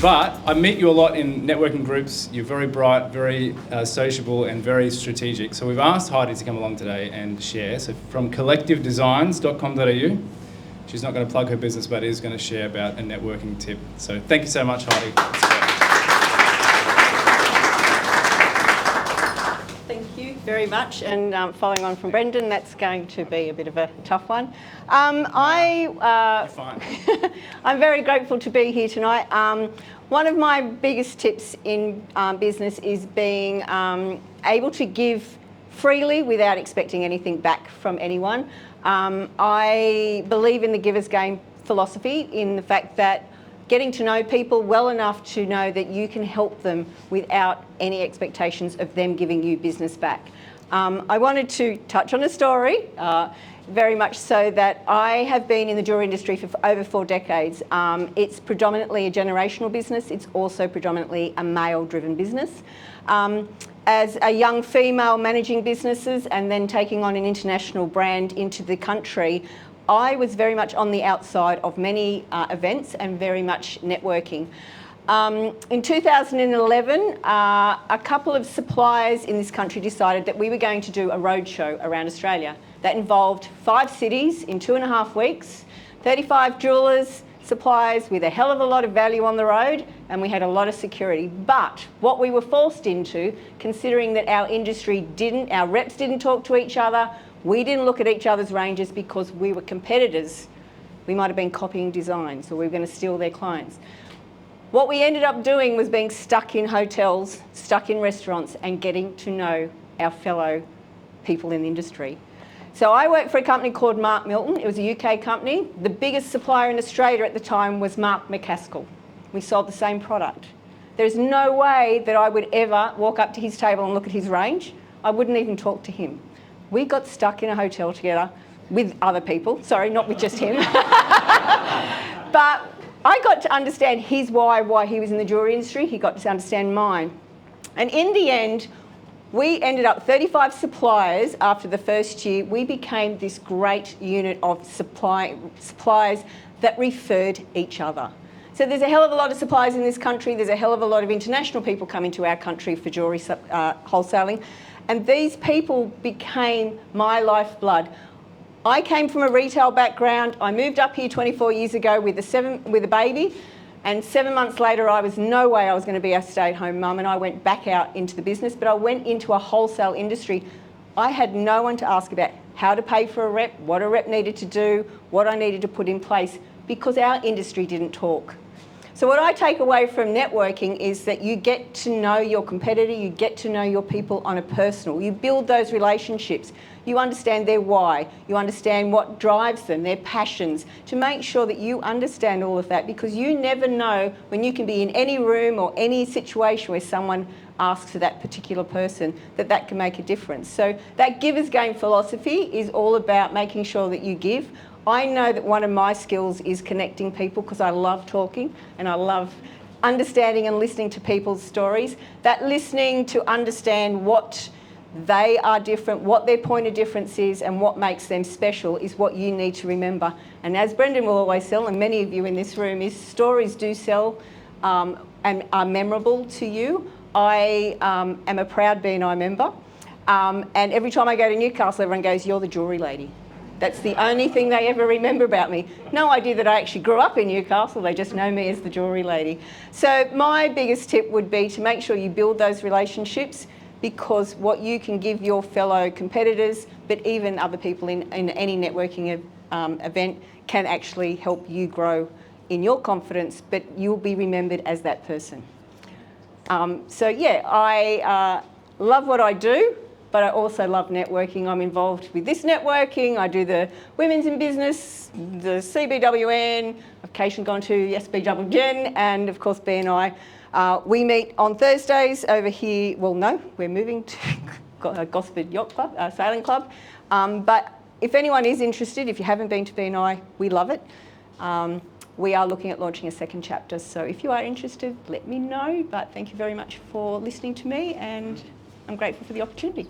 But I meet you a lot in networking groups. You're very bright, very sociable and very strategic. So we've asked Heidi to come along today and share. So from collectivedesigns.com.au, she's not going to plug her business, but is going to share about a networking tip. So thank you so much, Heidi. Thank you very much. And following on from Brendan, that's going to be a bit of a tough one. You're fine. I'm very grateful to be here tonight. One of my biggest tips in business is being able to give freely without expecting anything back from anyone. I believe in the giver's game philosophy, in the fact that getting to know people well enough to know that you can help them without any expectations of them giving you business back. I wanted to touch on a story, very much so that I have been in the jewellery industry for over 4 decades. It's predominantly a generational business. It's also predominantly a male-driven business. As a young female managing businesses and then taking on an international brand into the country, I was very much on the outside of many events and very much networking. In 2011, a couple of suppliers in this country decided that we were going to do a roadshow around Australia. That involved 5 cities in 2.5 weeks, 35 jewellers, suppliers with a hell of a lot of value on the road, and we had a lot of security. But what we were forced into, considering that our reps didn't talk to each other, we didn't look at each other's ranges because we were competitors. We might have been copying designs, or we were going to steal their clients. What we ended up doing was being stuck in hotels, stuck in restaurants, and getting to know our fellow people in the industry. So I worked for a company called Mark Milton. It was a UK company. The biggest supplier in Australia at the time was Mark McCaskill. We sold the same product. There's no way that I would ever walk up to his table and look at his range. I wouldn't even talk to him. We got stuck in a hotel together with other people. Sorry, not with just him. But I got to understand his why he was in the jewellery industry. He got to understand mine. And in the end, we ended up 35 suppliers after the first year. We became this great unit of suppliers that referred each other. So there's a hell of a lot of suppliers in this country. There's a hell of a lot of international people coming to our country for jewellery wholesaling. And these people became my lifeblood. I came from a retail background. I moved up here 24 years ago with a baby. And 7 months later, I was no way I was going to be a stay-at-home mum, and I went back out into the business, but I went into a wholesale industry. I had no one to ask about how to pay for a rep, what a rep needed to do, what I needed to put in place, because our industry didn't talk. So what I take away from networking is that you get to know your competitor, you get to know your people on a personal. You build those relationships. You understand their why. You understand what drives them, their passions, to make sure that you understand all of that, because you never know when you can be in any room or any situation where someone asks for that particular person, that can make a difference. So that giver's game philosophy is all about making sure that you give. I know that one of my skills is connecting people, because I love talking and I love understanding and listening to people's stories. That listening to understand what they are different, what their point of difference is, and what makes them special is what you need to remember. And as Brendan will always sell, and many of you in this room, is stories do sell and are memorable to you. I am a proud BNI member, and every time I go to Newcastle, everyone goes, "You're the jewellery lady." That's the only thing they ever remember about me. No idea that I actually grew up in Newcastle. They just know me as the jewellery lady. So my biggest tip would be to make sure you build those relationships, because what you can give your fellow competitors, but even other people in any networking event, can actually help you grow in your confidence, but you'll be remembered as that person. So yeah, I love what I do, but I also love networking. I'm involved with this networking. I do the Women's in Business, the CBWN, I've occasionally gone to the SBWN, and of course BNI. We meet on Thursdays over here. Well, no, we're moving to Gosford Yacht Club, Sailing Club. But if anyone is interested, if you haven't been to BNI, we love it. We are looking at launching a second chapter. So if you are interested, let me know. But thank you very much for listening to me, and I'm grateful for the opportunity.